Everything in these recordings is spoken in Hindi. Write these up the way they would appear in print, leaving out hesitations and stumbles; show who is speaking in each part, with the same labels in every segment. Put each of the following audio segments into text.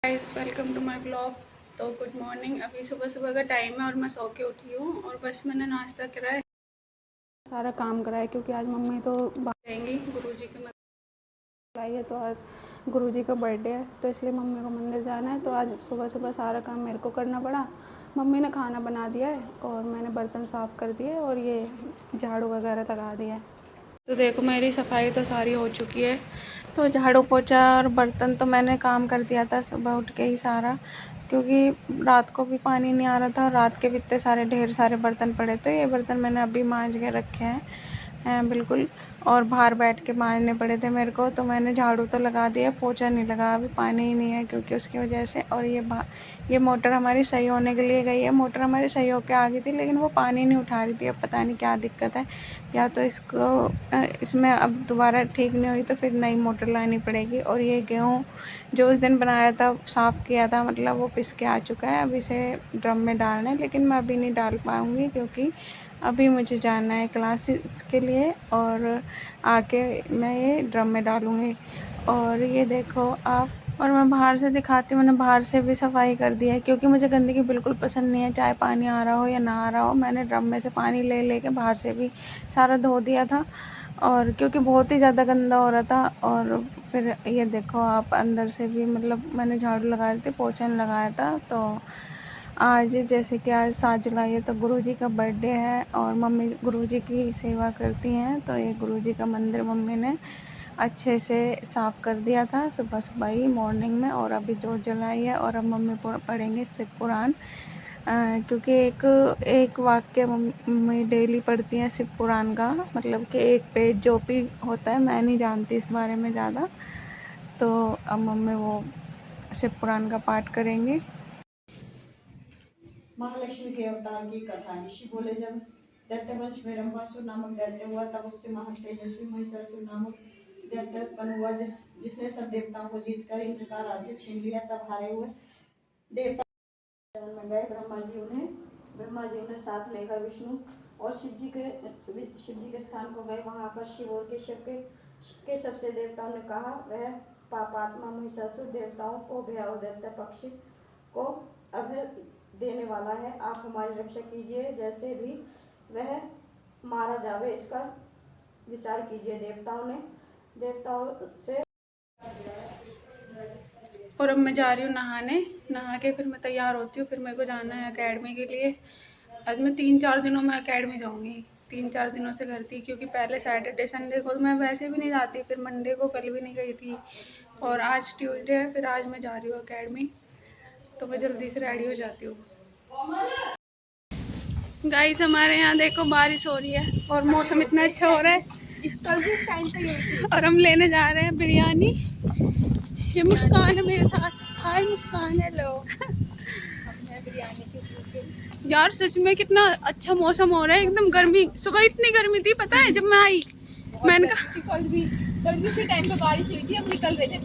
Speaker 1: Guys, welcome to my blog. तो गुड मॉर्निंग। अभी सुबह सुबह का टाइम है और मैं सो के उठी हूँ और बस मैंने नाश्ता करा है, सारा काम करा है क्योंकि आज मम्मी तो बाहर जाएंगी। गुरुजी के मंदिर आई है तो आज गुरुजी का बर्थडे है तो इसलिए मम्मी को मंदिर जाना है। तो आज सुबह सुबह सारा काम मेरे को करना पड़ा। मम्मी ने खाना बना दिया है और मैंने बर्तन साफ़ कर दिए और ये झाड़ू वगैरह लगा दिया है। तो देखो मेरी सफाई तो सारी हो चुकी है। तो झाड़ू पोछा और बर्तन तो मैंने काम कर दिया था सुबह उठ के ही सारा, क्योंकि रात को भी पानी नहीं आ रहा था। रात के भी इतने सारे ढेर सारे बर्तन पड़े थे। ये बर्तन मैंने अभी मांज के रखे हैं बिल्कुल, और बाहर बैठ के मांजने पड़े थे मेरे को। तो मैंने झाड़ू तो लगा दिया, पोछा नहीं लगा, अभी पानी ही नहीं है क्योंकि उसकी वजह से। और ये मोटर हमारी सही होने के लिए गई है। मोटर हमारी सही होके आ गई थी लेकिन वो पानी नहीं उठा रही थी। अब पता नहीं क्या दिक्कत है, या तो इसमें अब दोबारा ठीक नहीं हुई तो फिर नई मोटर लानी पड़ेगी। और ये गेहूँ जो उस दिन बनाया था, साफ़ किया था, मतलब वो पिस के आ चुका है। अब इसे ड्रम में डालना है लेकिन मैं अभी नहीं डाल पाऊँगी क्योंकि अभी मुझे जाना है क्लासेस के लिए और आके मैं ये ड्रम में डालूँगी। और ये देखो आप, और मैं बाहर से दिखाती हूँ। मैंने बाहर से भी सफाई कर दी है क्योंकि मुझे गंदगी बिल्कुल पसंद नहीं है, चाहे पानी आ रहा हो या ना आ रहा हो। मैंने ड्रम में से पानी ले लेके बाहर से भी सारा धो दिया था, और क्योंकि बहुत ही ज़्यादा गंदा हो रहा था। और फिर ये देखो आप, अंदर से भी मतलब मैंने झाड़ू लगा दी थी, पोछा नहीं लगाया था। तो आज जैसे कि आज 7 जुलाई है तो गुरुजी का बर्थडे है और मम्मी गुरुजी की सेवा करती हैं। तो ये गुरुजी का मंदिर मम्मी ने अच्छे से साफ़ कर दिया था सुबह सुबह ही मॉर्निंग में। और अभी जोत जलाई है और अब मम्मी पढ़ेंगे शिव पुराण, क्योंकि एक वाक्य मम्मी डेली पढ़ती हैं शिव पुराण का, मतलब कि एक पेज जो भी होता है। मैं नहीं जानती इस बारे में ज़्यादा, तो अब मम्मी वो शिव पुराण का पाठ करेंगे।
Speaker 2: महालक्ष्मी के अवतार की कथा। ऋषि बोले, जब दैत्यवंश में रंभासुर नामक दैत्य हुआ तब उससे महान तेजस्वी महिषासुर नामक दैत्य उत्पन्न हुआ, जिसने सब देवताओं को जीतकर इंद्र का राज्य छीन लिया। तब हारे हुए देवता शरण में गए। ब्रह्मा जी उन्हें साथ लेकर विष्णु और शिव जी के स्थान को गए। वहां आकर शिव और केशव के सबसे देवताओं ने कहा, वह पापात्मा महिषासुर देवताओं को भय और दैत्य पक्ष को अभय देने वाला है। आप हमारी रक्षा कीजिए, जैसे भी वह मारा जावे इसका विचार कीजिए। देवताओं से
Speaker 1: और अब मैं जा रही हूँ नहाने। नहा के फिर मैं तैयार होती हूँ, फिर मेरे को जाना है एकेडमी के लिए। आज मैं 3-4 दिनों में एकेडमी जाऊँगी। 3-4 दिनों से घर थी क्योंकि पहले सैटरडे संडे को तो मैं वैसे भी नहीं जाती, फिर मंडे को कल भी नहीं गई थी, और आज ट्यूसडे है। फिर आज मैं जा रही हूँ एकेडमी, तो मैं जल्दी से रेडी हो जाती हूँ। गाइस, हमारे यहाँ देखो बारिश हो रही है और मौसम इतना अच्छा हो रहा है इस टाइम पे। और हम लेने जा रहे हैं बिरयानी। ये मुस्कान है मेरे साथ। हाय मुस्कान। हेलो। यार सच में कितना अच्छा मौसम हो रहा है, एकदम गर्मी। सुबह इतनी गर्मी थी पता है, जब मैं आई मैंने कहा कल भी से टाइम पे बारिश हुई थी, हम निकल रहे थे।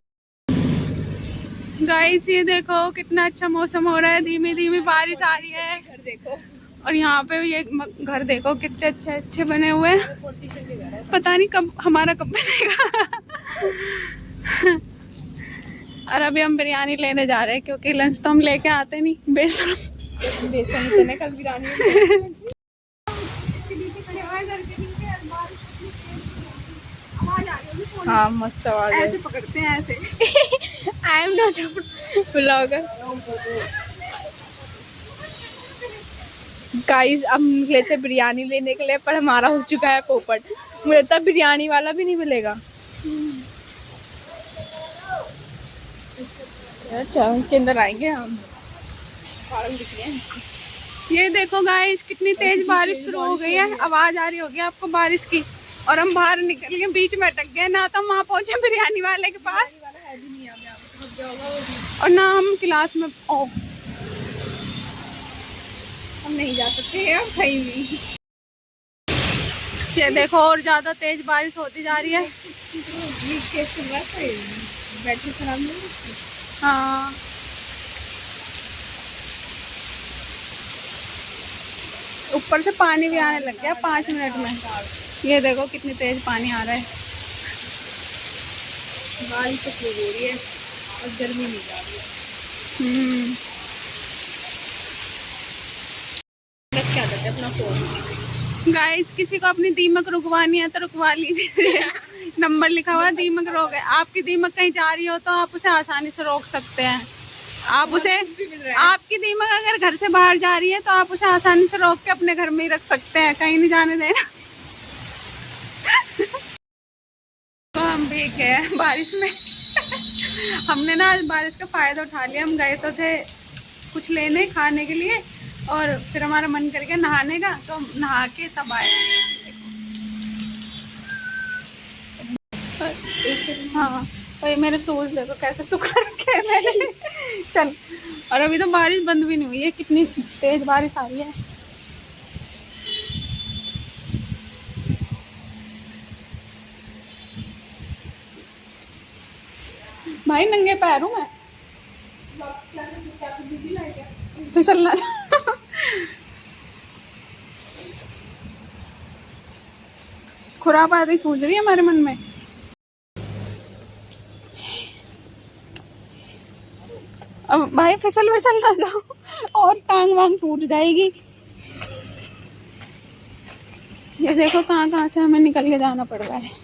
Speaker 1: गाइस ये देखो कितना अच्छा मौसम हो रहा है, धीमी धीमी बारिश आ रही है। घर देखो, और यहाँ पे ये घर देखो कितने अच्छे अच्छे बने हुए हैं। पता नहीं कब हमारा कब बनेगा। और अभी हम बिरयानी लेने जा रहे हैं क्योंकि लंच तो हम लेके आते नहीं। बेसन तो नहीं, कल बिरयानी। हाँ मस्त आवाज है। ऐसे पकड़ते हैं ऐसे। I am not blogger. Guys अब निकले थे बिरयानी लेने के लिए, पर हमारा हो चुका है पोपट। मुझे तब बिरयानी वाला भी नहीं मिलेगा। अच्छा उसके अंदर आएंगे हम। ये देखो गाइस कितनी तेज बारिश शुरू हो गई है, आवाज आ रही होगी आपको बारिश की। और हम बाहर निकल के बीच में अटक गए, ना तो वहाँ पहुंचे बिरयानी वाले के पास और ना हम क्लास में। हम नहीं जा सकते हैं कहीं भी। ये देखो और ज्यादा तेज बारिश होती जा रही है। हाँ ऊपर से पानी भी आने लग गया 5 मिनट में। ये देखो कितनी तेज पानी आ रहा है। बारिश तो खूब हो रही है और गर्मी नहीं जा रही है। हम्म।
Speaker 3: रख के आते थे अपना फोन।
Speaker 1: गाइस किसी को अपनी दीमक रुकवानी है तो रुकवा लीजिए। नंबर लिखा हुआ है दीमक रोक है। आपकी दीमक कहीं जा रही हो तो आप उसे आसानी से रोक सकते हैं। आप उसे, आपकी दीमक अगर घर से बाहर जा रही है तो आप उसे आसानी से रोक के अपने घर में ही रख सकते हैं, कहीं नहीं जाने देना। तो हम भीग गए बारिश में। हमने ना आज बारिश का फायदा उठा लिया। हम गए तो थे कुछ लेने खाने के लिए और फिर हमारा मन कर गया नहाने का, तो हम नहा के तब आए। हाँ, और ये मेरे शूज देखो कैसे सुखा रखे हैं मैंने। चल, और अभी तो बारिश बंद भी नहीं हुई है, कितनी तेज बारिश आ रही है। भाई नंगे पैर हूँ मैं, फिसलना। खुरापाती सूझ रही है हमारे मन में। अब भाई फिसल ना जाओ और टांग वांग टूट जाएगी। ये देखो कहाँ कहाँ से हमें निकल के जाना पड़ रहा है।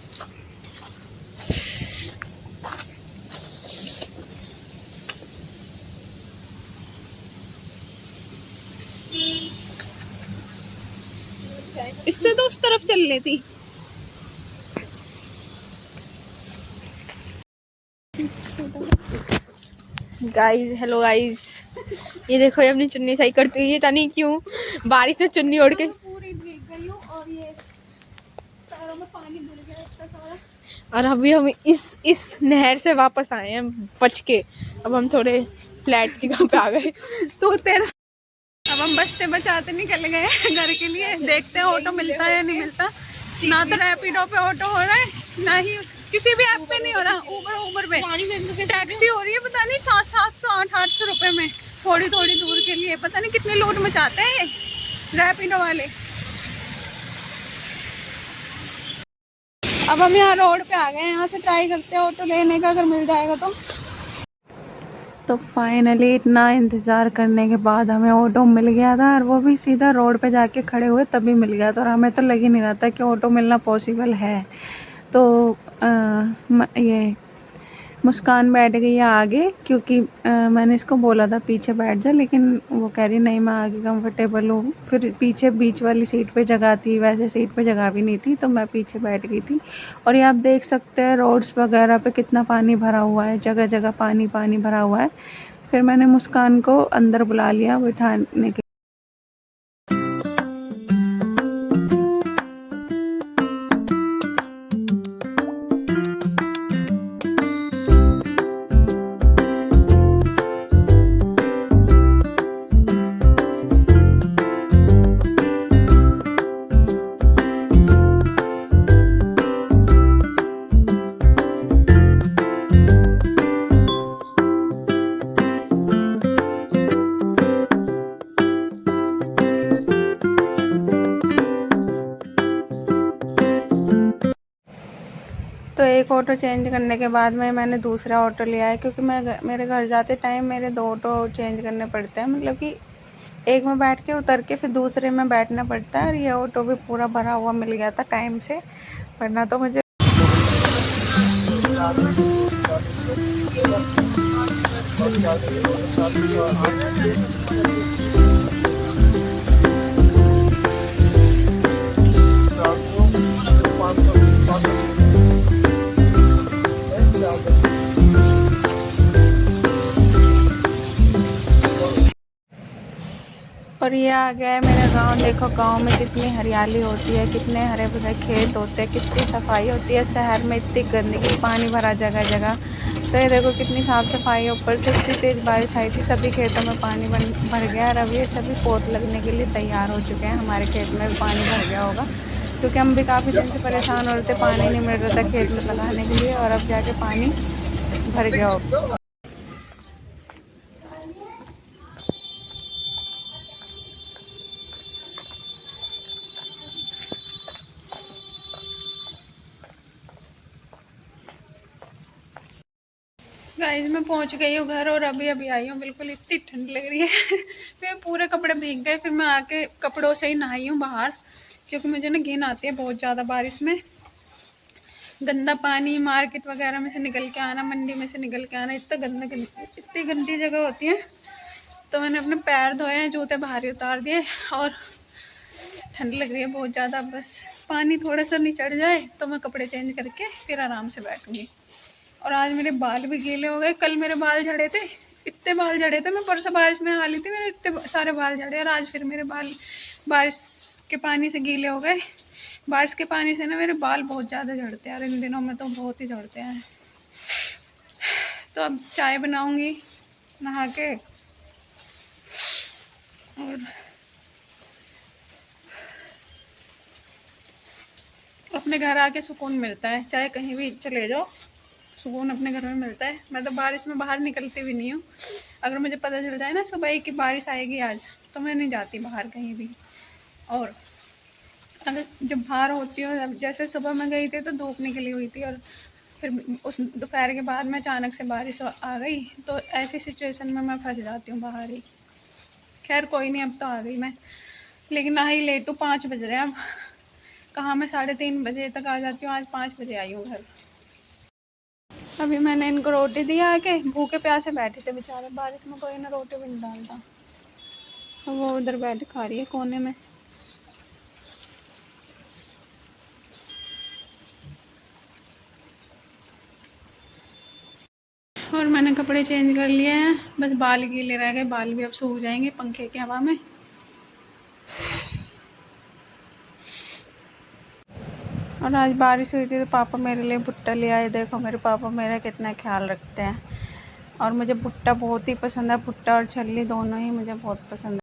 Speaker 1: इससे तो उस तरफ चल लेती।
Speaker 3: गाइस, हेलो गाइस, ये देखो ये अपनी चुन्नी सही करती हुई है, पता नहीं क्यों बारिश में चुन्नी ओढ़ के
Speaker 1: पूरी भीग गई हूँ और ये पैरों में पानी भर गया इतना सारा।
Speaker 3: और अभी हम इस नहर से वापस आए हैं बच के। अब हम थोड़े फ्लैट जगह पे आ गए।
Speaker 1: तो तेरे अब हम बचते बचाते निकल गए घर के लिए। देखते हैं ऑटो मिलता है या नहीं मिलता। ना तो रैपिडो पे ऑटो हो रहा है, ना ही किसी भी ऐप पे नहीं हो रहा। ऊबर पे टैक्सी हो रही है, पता नहीं 700 800 रुपए में थोड़ी थोड़ी दूर के लिए। पता नहीं कितने लूट मचाते हैं ये रैपिडो वाले। अब हम यहाँ रोड पे आ गए हैं, यहाँ से ट्राई करते हैं ऑटो लेने का, अगर मिल जाएगा तो फाइनली इतना इंतज़ार करने के बाद हमें ऑटो मिल गया था, और वो भी सीधा रोड पे जाके खड़े हुए तभी मिल गया था। और हमें तो लग ही नहीं रहा था कि ऑटो मिलना पॉसिबल है। तो ये मुस्कान बैठ गई है आगे, क्योंकि मैंने इसको बोला था पीछे बैठ जा, लेकिन वो कह रही नहीं मैं आगे कंफर्टेबल हूँ। फिर पीछे बीच वाली सीट पे जगह थी, वैसे सीट पे जगह भी नहीं थी, तो मैं पीछे बैठ गई थी। और ये आप देख सकते हैं रोड्स वगैरह पे कितना पानी भरा हुआ है, जगह जगह पानी पानी भरा हुआ है। फिर मैंने मुस्कान को अंदर बुला लिया बिठाने के। तो एक ऑटो चेंज करने के बाद में मैंने दूसरा ऑटो लिया है, क्योंकि मैं मेरे घर जाते टाइम मेरे 2 ऑटो चेंज करने पड़ते हैं। मतलब कि एक में बैठ के उतर के फिर दूसरे में बैठना पड़ता है। और ये ऑटो भी पूरा भरा हुआ मिल गया था टाइम से, वरना तो मुझे और ये आ गया है मेरा गांव। देखो गांव में कितनी हरियाली होती है, कितने हरे भरे खेत होते हैं, कितनी सफाई होती है। शहर में इतनी गंदगी, पानी भरा जगह जगह। तो ये देखो कितनी साफ़ सफाई है। ऊपर से इतनी तेज़ बारिश आई थी, सभी खेतों में पानी भर गया। और अब ये सभी पोत लगने के लिए तैयार हो चुके हैं। हमारे खेत में भी पानी भर गया होगा, क्योंकि हम भी काफ़ी दिन से परेशान हो रहे थे, पानी नहीं मिल रहा था खेत में लगाने के लिए। और अब जाके पानी भर गया होगा। गाइस गाइस मैं पहुंच गई हूँ घर और अभी अभी आई हूँ। बिल्कुल इतनी ठंड लग रही है मेरे पूरे कपड़े भीग गए। फिर मैं आके कपड़ों से ही नहाई हूँ बाहर, क्योंकि मुझे ना घिन आती है बहुत ज़्यादा बारिश में। गंदा पानी मार्केट वगैरह में से निकल के आना, मंडी में से निकल के आना, इतनी गंदी जगह होती है। तो मैंने अपने पैर धोए हैं, जूते बाहर ही उतार दिए और ठंड लग रही है बहुत ज़्यादा। बस पानी थोड़ा सा नहीं चढ़ जाए तो मैं कपड़े चेंज करके फिर आराम से बैठूंगी। और आज मेरे बाल भी गीले हो गए। कल मेरे बाल झड़े थे, इतने बाल झड़े थे। मैं परसों बारिश में नहा ली थी, मेरे इतने सारे बाल झड़े। और आज फिर मेरे बाल बारिश के पानी से गीले हो गए। बारिश के पानी से ना मेरे बाल बहुत ज़्यादा झड़ते हैं और इन दिनों में तो बहुत ही झड़ते हैं। तो अब चाय बनाऊंगी नहा के, और अपने घर आके सुकून मिलता है। चाहे कहीं भी चले जाओ, सुकून अपने घर में मिलता है। मैं तो बारिश में बाहर निकलती भी नहीं हूँ। अगर मुझे पता चल जाए ना सुबह ही कि बारिश आएगी आज, तो मैं नहीं जाती बाहर कहीं भी। और अगर जब बाहर होती हूँ, जैसे सुबह मैं गई थी तो धूप निकली हुई थी, और फिर उस दोपहर के बाद में अचानक से बारिश आ गई, तो ऐसी सिचुएशन में मैं फंस जाती हूँ बाहर ही। खैर कोई नहीं, अब तो आ गई मैं, लेकिन आ ही लेट हूँ। 5 बज रहे हैं अब। कहाँ मैं 3:30 बजे तक आ जाती हूँ, आज 5 बजे आई हूँ घर। अभी मैंने इनको रोटी दी आके, भूखे प्यासे बैठे थे बेचारे, बारिश में कोई ना रोटी भी नहीं डालता। वो उधर बैठ खा रही है कोने में। और मैंने कपड़े चेंज कर लिए हैं, बस बाल गीले रह गए। बाल भी अब सूख जाएंगे पंखे की हवा में। और आज बारिश हुई थी तो पापा मेरे लिए भुट्टा ले आए। देखो मेरे पापा मेरा कितना ख्याल रखते हैं। और मुझे भुट्टा बहुत ही पसंद है, भुट्टा और छल्ली दोनों ही मुझे बहुत पसंद है।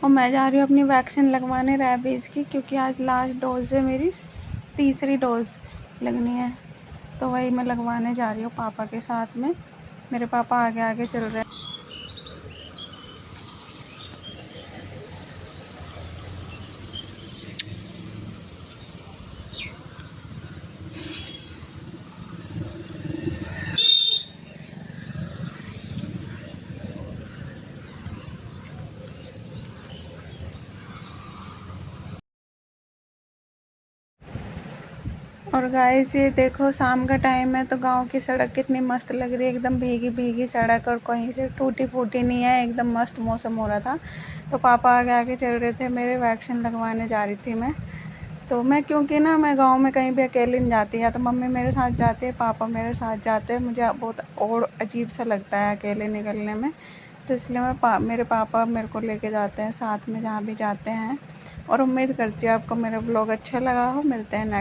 Speaker 1: और मैं जा रही हूँ अपनी वैक्सीन लगवाने रैबीज़ की, क्योंकि आज लास्ट डोज है मेरी, 3री डोज लगनी है। तो वही मैं लगवाने जा रही हूँ पापा के साथ में। मेरे पापा आगे आगे चल रहे हैं। और गाइस ये देखो शाम का टाइम है, तो गांव की सड़क कितनी मस्त लग रही है, एकदम भीगी भीगी सड़क, और कहीं से टूटी फूटी नहीं है, एकदम मस्त मौसम हो रहा था। तो पापा आगे आगे चल रहे थे मेरे, वैक्सीन लगवाने जा रही थी मैं। तो मैं, क्योंकि ना मैं गांव में कहीं भी अकेले नहीं जाती, या तो मम्मी मेरे साथ जाते हैं, पापा मेरे साथ जाते हैं। मुझे बहुत और अजीब सा लगता है अकेले निकलने में, तो इसलिए मेरे पापा मेरे को लेके जाते हैं साथ में जहाँ भी जाते हैं। और उम्मीद करती हूँ आपको मेरा ब्लॉग अच्छा लगा हो। मिलते हैं नेक्स्ट।